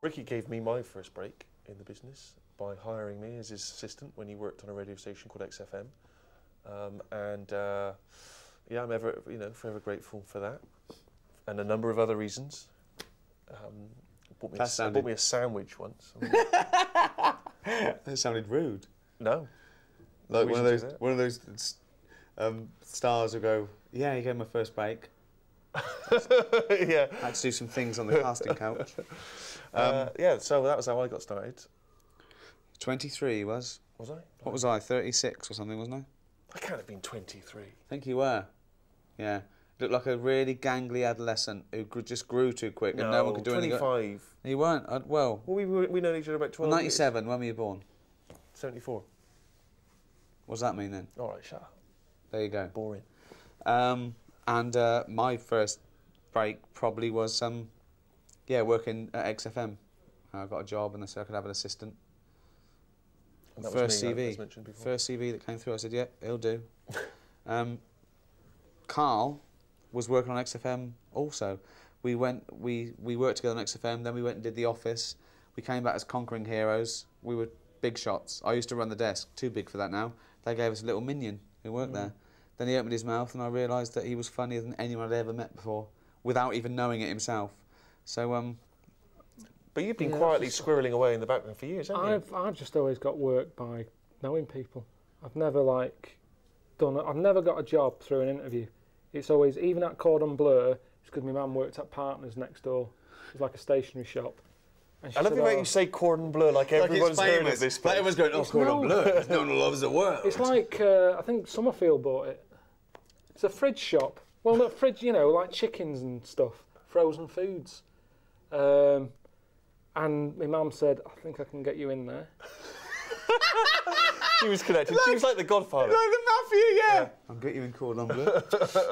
Ricky gave me my first break in the business by hiring me as his assistant when he worked on a radio station called XFM. Yeah, I'm ever, forever grateful for that. And a number of other reasons. Bought me a sandwich once. That sounded rude. No. Like one of those stars who go, yeah, you gave me my first break. Yeah. I had to do some things on the casting couch. Yeah, so that was how I got started. 23 was. Was I? What was I? 36 or something, wasn't I? I can't have been 23. I think you were. Yeah. Looked like a really gangly adolescent who just grew too quick and no one could do anything. 25. You weren't? Well, we known each other about 12 97, when were you born? 74. What does that mean then? All right, shut up. There you go. Boring. My first break probably was, working at XFM. I got a job and they said I could have an assistant. And that first was me, CV. as mentioned before. First CV that came through, I said, yeah, it'll do. Karl was working on XFM also. We worked together on XFM, then we went and did The Office. We came back as conquering heroes. We were big shots. I used to run the desk, too big for that now. They gave us a little minion who worked there. Then he opened his mouth and I realised that he was funnier than anyone I'd ever met before, without even knowing it himself. So, But you've been quietly squirreling away in the background for years, haven't you? I've just always got work by knowing people. I've never I've never got a job through an interview. It's always, even at Cordon Bleu, it's because my mum worked at Partners next door. It was like a stationery shop. And I love the way you say Cordon Bleu, like everyone's heard of this place. Like everyone's going, oh, Cordon Bleu, no one loves the world. It's like, I think Summerfield bought it. It's a fridge shop. Well, not fridge, like chickens and stuff, frozen foods. And my mum said, I think I can get you in there. She was connected. She was like the Godfather. Like the mafia, yeah. I'll get you in Cordon Bleu.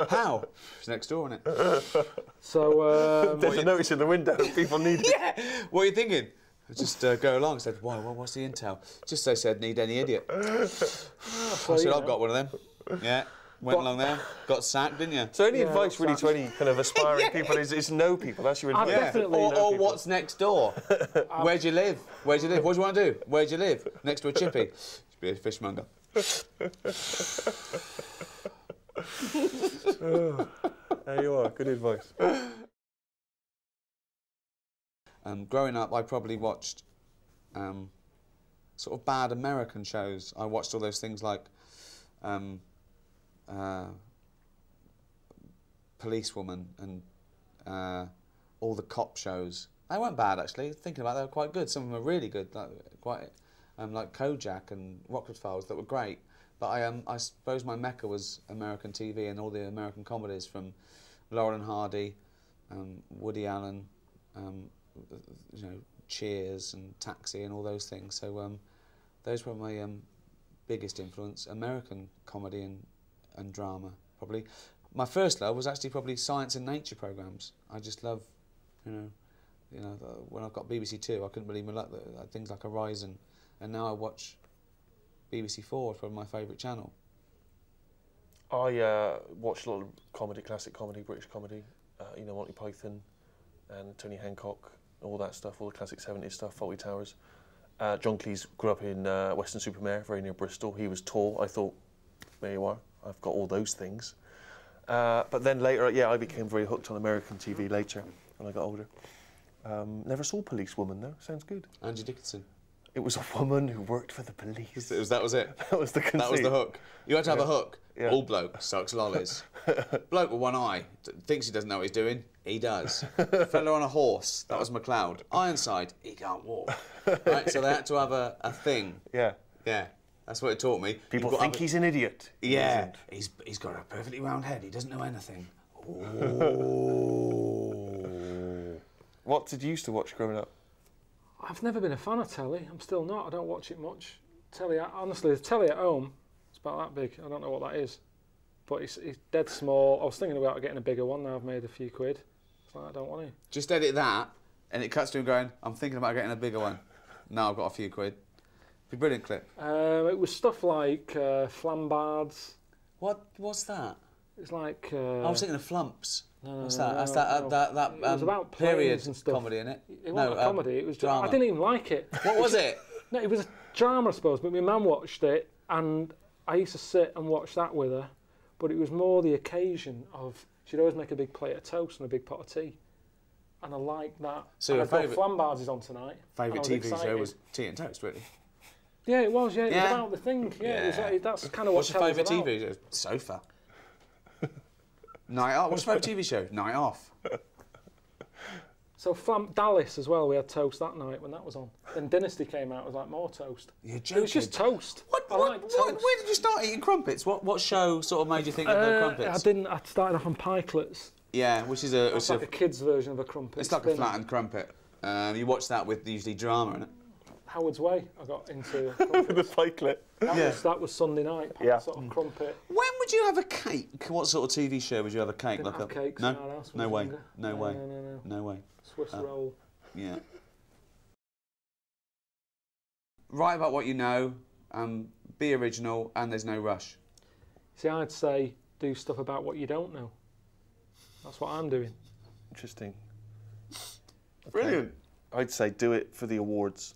How? It's next door, isn't it? So, there's a notice in the window. People need it. Yeah. What are you thinking? Just go along. I said, why? What's the intel? Just they said, need any idiot. I said, I've got one of them. Yeah. Went along there, got sacked, didn't you? So any advice really to any kind of aspiring people is know people. That's your advice. Definitely or what's next door? Where do you live? Where do you live? What do you want to do? Where do you live? Next to a chippy. Should be a fishmonger. There you are. Good advice. Growing up, I probably watched sort of bad American shows. I watched all those things like Policewoman and all the cop shows. They weren't bad, actually. Thinking about it, they were quite good. Some of them were really good, like Kojak and Rockford Files, that were great. But I suppose my mecca was American TV and all the American comedies from Laurel and Hardy, Woody Allen, Cheers and Taxi and all those things. So those were my biggest influence. American comedy and drama, probably. My first love was actually probably science and nature programmes. I just love, when I've got BBC Two, I couldn't believe my luck that things like Horizon, and now I watch BBC Four, it's probably my favourite channel. I watched a lot of comedy, classic comedy, British comedy, Monty Python and Tony Hancock, all that stuff, all the classic 70s stuff, Fawlty Towers. John Cleese grew up in Weston-super-Mare, very near Bristol. He was tall. I thought, there you are, I've got all those things. But then later, I became very hooked on American TV later, when I got older. Never saw Policewoman, though. Sounds good. Angie Dickinson. It was a woman who worked for the police. That was it? That was the conceit. That was the hook. You had to have a hook. Yeah. All bloke sucks lollies. Bloke with one eye, thinks he doesn't know what he's doing. He does. Fella on a horse, that was McLeod. Ironside, he can't walk. Right, so they had to have a thing. Yeah. Yeah, that's what it taught me. People think he's an idiot. Yeah, he's got a perfectly round head. He doesn't know anything. Ooh. What did you used to watch growing up? I've never been a fan of telly. I'm still not. I don't watch it much. Telly, honestly, the telly at home, it's about that big. I don't know what that is. But it's dead small. I was thinking about getting a bigger one. Now I've made a few quid. It's like, I don't want to. Just edit that, and it cuts to him going, I'm thinking about getting a bigger one. Now I've got a few quid. Be a brilliant clip. It was stuff like flambards. What's that? It's like... I was thinking of flumps. What's that? That's that It was about period planes and stuff. comedy, innit? It wasn't a comedy. It was drama. I didn't even like it. What was it? No, it was a drama, I suppose. But my mum watched it, and I used to sit and watch that with her. But it was more the occasion of she'd always make a big plate of toast and a big pot of tea, and I liked that. So and your I've got favourite Flambard's is on tonight. favourite and I TV excited. show was Tea and Toast, really. Yeah, it was. Yeah, it Yeah. was about the thing. Yeah, It was, that's kind of what. What's your favourite TV show? Sofa. Night Off. What's your favourite TV show? Night Off. So Dallas as well. We had toast that night when that was on. Then Dynasty came out. It was like more toast. You're It joking. was just toast. I like toast. Where did you start eating crumpets? What show sort of made you think of the crumpets? I started off on pikelets. Yeah, which is a... It's like a kid's version of a crumpet. It's like a flattened crumpet. You watch that with usually drama in it. Howard's Way. I got into The pikelet. that was Sunday night. Yeah. Sort of crumpet. When would you have a cake? What sort of TV show would you have a cake? Didn't have cakes no, in our house when I no was way, younger. no way, No. no way. Swiss roll. Yeah. Write about what you know. Be original, and there's no rush. See, I'd say do stuff about what you don't know. That's what I'm doing. Interesting. Brilliant. I'd say do it for the awards.